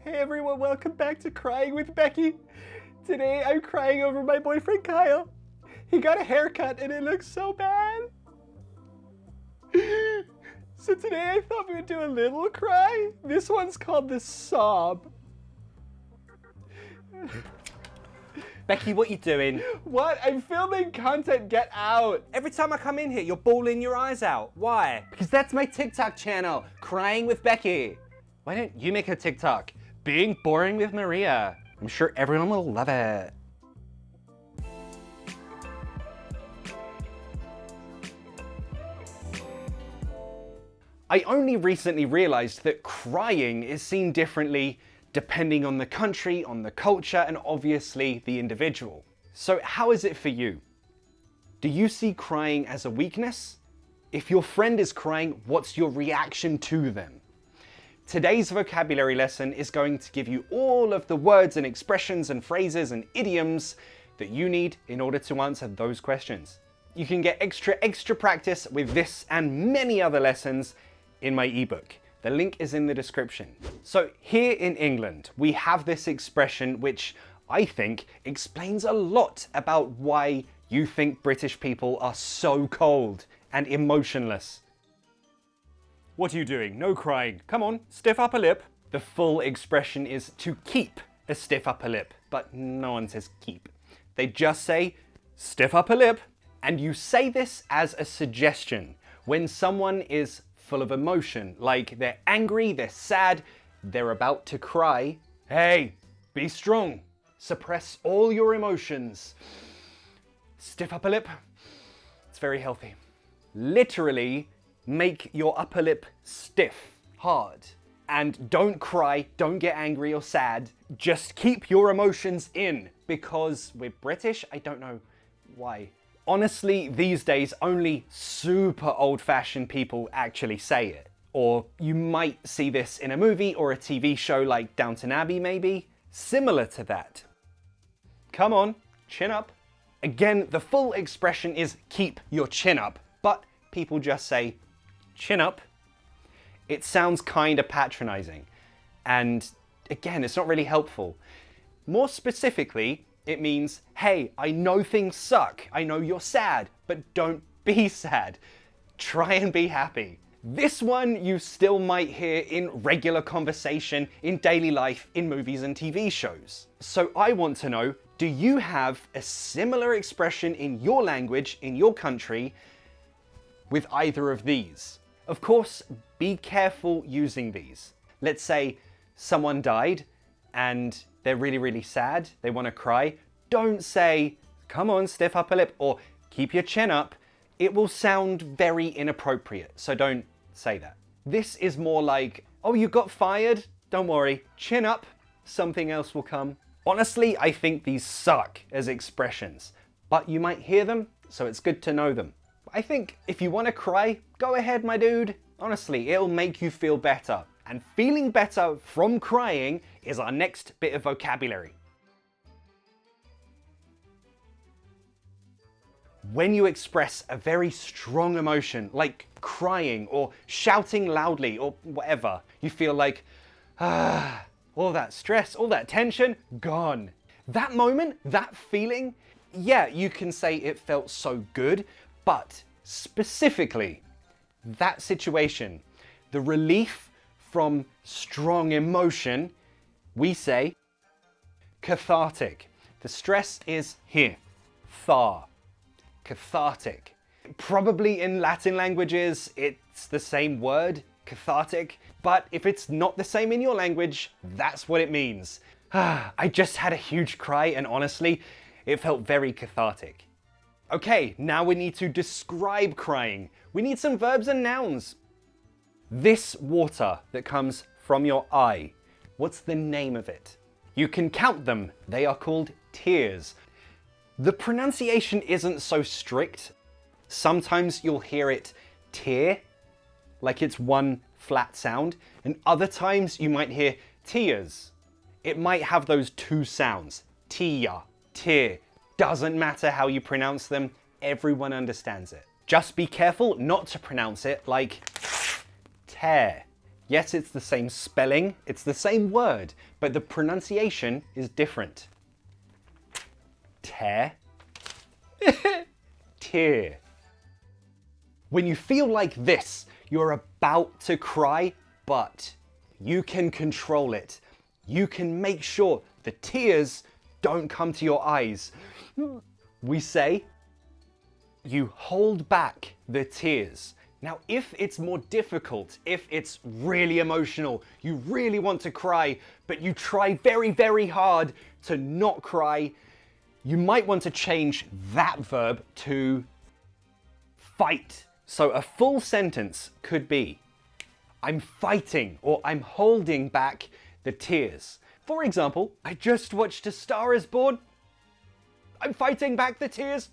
Hey everyone, welcome back to Crying with Becky. Today I'm crying over my boyfriend Kyle. He got a haircut and it looks so bad. So today I thought we would do a little cry. This one's called the sob. Becky, what you doing? What? I'm filming content, get out. Every time I come in here, you're bawling your eyes out. Why? Because that's my TikTok channel, Crying with Becky. Why don't you make a TikTok, Being Boring with Maria? I'm sure everyone will love it. I only recently realized that crying is seen differently depending on the country, on the culture, and obviously the individual. So how is it for you? Do you see crying as a weakness? If your friend is crying, what's your reaction to them? Today's vocabulary lesson is going to give you all of the words and expressions and phrases and idioms that you need in order to answer those questions. You can get extra practice with this and many other lessons in my ebook. The link is in the description. So here in England, we have this expression which I think explains a lot about why you think British people are so cold and emotionless. What are you doing? No crying. Come on, stiff upper lip. The full expression is to keep a stiff upper lip, but no one says keep. They just say stiff upper lip, and you say this as a suggestion when someone is full of emotion, like they're angry, they're sad, they're about to cry. Hey, be strong. Suppress all your emotions. Stiff upper lip. It's very healthy. Literally, make your upper lip stiff, hard. And don't cry, don't get angry or sad. Just keep your emotions in, because we're British, I don't know why. Honestly, these days, only super old-fashioned people actually say it. Or you might see this in a movie or a TV show like Downton Abbey, maybe. Similar to that. Come on, chin up. Again, the full expression is keep your chin up, but people just say chin up. It sounds kind of patronizing. And again, it's not really helpful. More specifically, it means, hey, I know things suck. I know you're sad, but don't be sad. Try and be happy. This one you still might hear in regular conversation, in daily life, in movies and TV shows. So I want to know, do you have a similar expression in your language, in your country, with either of these? Of course, be careful using these. Let's say someone died and they're really sad, they want to cry. Don't say, come on, stiff upper lip, or keep your chin up. It will sound very inappropriate, so don't say that. This is more like, oh, you got fired? Don't worry, chin up, something else will come. Honestly, I think these suck as expressions, but you might hear them, so it's good to know them. I think if you want to cry, go ahead, my dude. Honestly, it'll make you feel better. And feeling better from crying is our next bit of vocabulary. When you express a very strong emotion, like crying or shouting loudly or whatever, you feel like, all that stress, all that tension, gone. That moment, that feeling, yeah, you can say it felt so good, but specifically, that situation, the relief from strong emotion, we say cathartic. The stress is here, thar, cathartic. Probably in Latin languages, it's the same word, cathartic, but if it's not the same in your language, that's what it means. I just had a huge cry and honestly, it felt very cathartic. Okay, now we need to describe crying. We need some verbs and nouns. This water that comes from your eye, what's the name of it? You can count them. They are called tears. The pronunciation isn't so strict. Sometimes you'll hear it tear, like it's one flat sound, and other times you might hear tears. It might have those two sounds, tia, tear. Doesn't matter how you pronounce them, everyone understands it. Just be careful not to pronounce it like tear. Yes, it's the same spelling, it's the same word, but the pronunciation is different. Tear. Tear. When you feel like this, you're about to cry, but you can control it. You can make sure the tears don't come to your eyes. We say, you hold back the tears. Now, if it's more difficult, if it's really emotional, you really want to cry, but you try very, very hard to not cry, you might want to change that verb to fight. So a full sentence could be, I'm fighting or I'm holding back the tears. For example, I just watched A Star is Born. I'm fighting back the tears.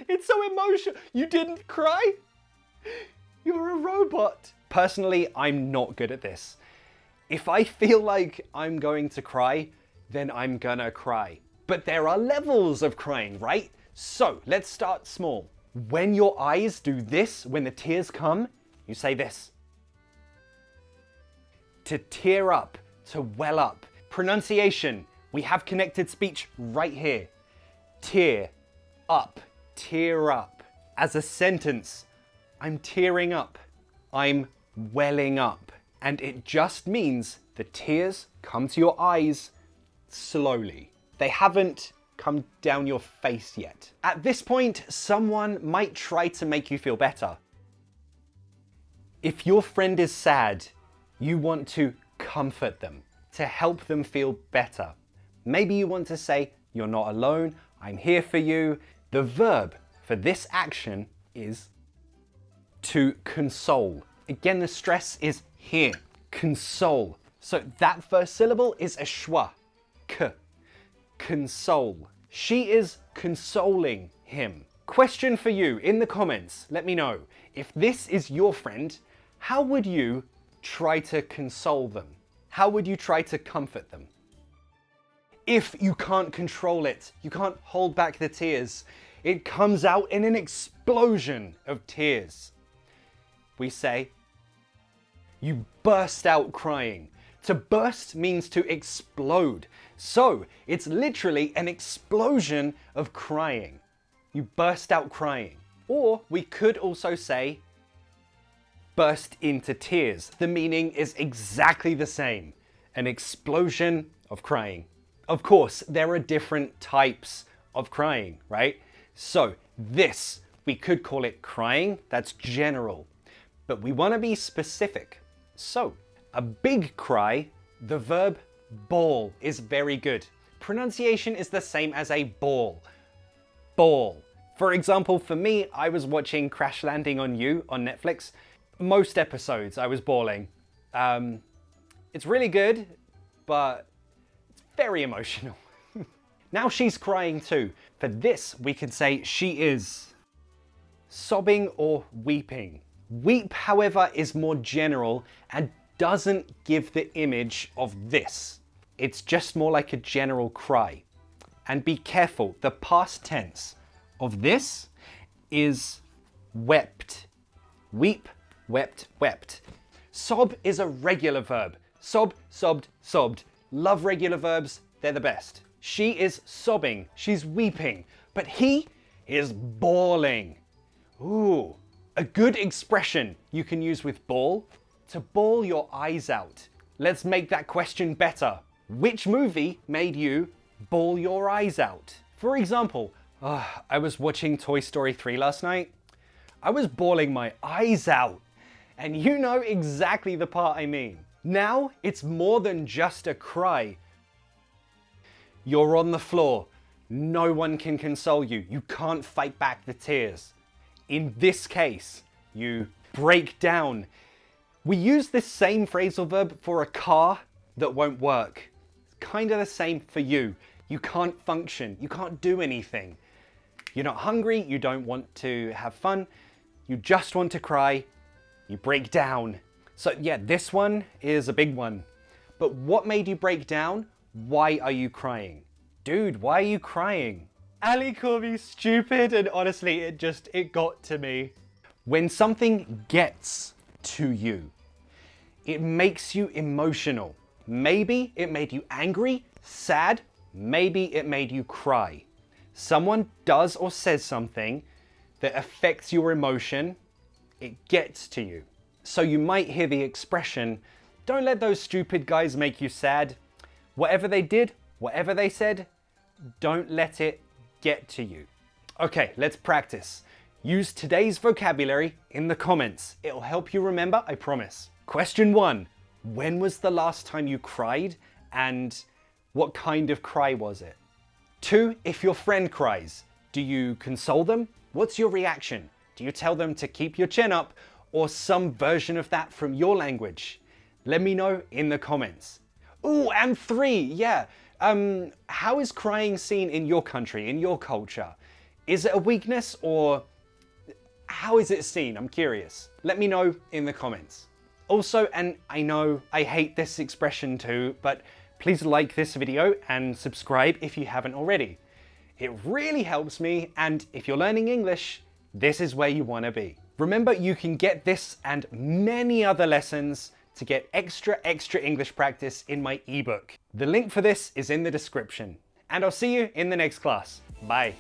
It's so emotional. You didn't cry? You're a robot. Personally, I'm not good at this. If I feel like I'm going to cry, then I'm gonna cry. But there are levels of crying, right? So let's start small. When your eyes do this, when the tears come, you say this. To tear up, to well up. Pronunciation, we have connected speech right here. Tear up, tear up. As a sentence, I'm tearing up, I'm welling up. And it just means the tears come to your eyes slowly. They haven't come down your face yet. At this point, someone might try to make you feel better. If your friend is sad, you want to comfort them, to help them feel better. Maybe you want to say, you're not alone, I'm here for you. The verb for this action is to console. Again, the stress is here, console. So that first syllable is a schwa, k, console. She is consoling him. Question for you in the comments, let me know. If this is your friend, how would you try to console them? How would you try to comfort them? If you can't control it, you can't hold back the tears, it comes out in an explosion of tears. We say, you burst out crying. To burst means to explode. So it's literally an explosion of crying. You burst out crying. Or we could also say, burst into tears. The meaning is exactly the same. An explosion of crying. Of course, there are different types of crying, right? So this, we could call it crying. That's general. But we want to be specific. So a big cry, the verb bawl is very good. Pronunciation is the same as a ball. Bawl. For example, for me, I was watching Crash Landing on You on Netflix. Most episodes I was bawling. It's really good, but it's very emotional. Now she's crying too. For this, we can say she is sobbing or weeping. Weep, however, is more general and doesn't give the image of this. It's just more like a general cry. And be careful, the past tense of this is wept. Weep, wept, wept. Sob is a regular verb. Sob, sobbed, sobbed. Love regular verbs, they're the best. She is sobbing, she's weeping, but he is bawling. Ooh, a good expression you can use with bawl, to bawl your eyes out. Let's make that question better. Which movie made you bawl your eyes out? For example, I was watching Toy Story 3 last night. I was bawling my eyes out. And you know exactly the part I mean. Now it's more than just a cry. You're on the floor. No one can console you. You can't fight back the tears. In this case, you break down. We use this same phrasal verb for a car that won't work. It's kind of the same for you. You can't function. You can't do anything. You're not hungry. You don't want to have fun. You just want to cry. You break down. So yeah, this one is a big one. But what made you break down? Why are you crying? Dude, why are you crying? Ali called me stupid and honestly, it got to me. When something gets to you, It makes you emotional. Maybe it made you angry, sad, maybe it made you cry. Someone does or says something that affects your emotion, it gets to you. So you might hear the expression, don't let those stupid guys make you sad. Whatever they did, whatever they said, don't let it get to you. Okay, let's practice. Use today's vocabulary in the comments. It'll help you remember, I promise. Question 1. When was the last time you cried and what kind of cry was it? 2. If your friend cries, do you console them? What's your reaction? Do you tell them to keep your chin up or some version of that from your language? Let me know in the comments. Ooh, and 3, yeah. How is crying seen in your country, in your culture? Is it a weakness or how is it seen? I'm curious. Let me know in the comments. Also, and I know I hate this expression too, but please like this video and subscribe if you haven't already. It really helps me, and if you're learning English, this is where you want to be. Remember, you can get this and many other lessons to get extra English practice in my ebook. The link for this is in the description. And I'll see you in the next class. Bye.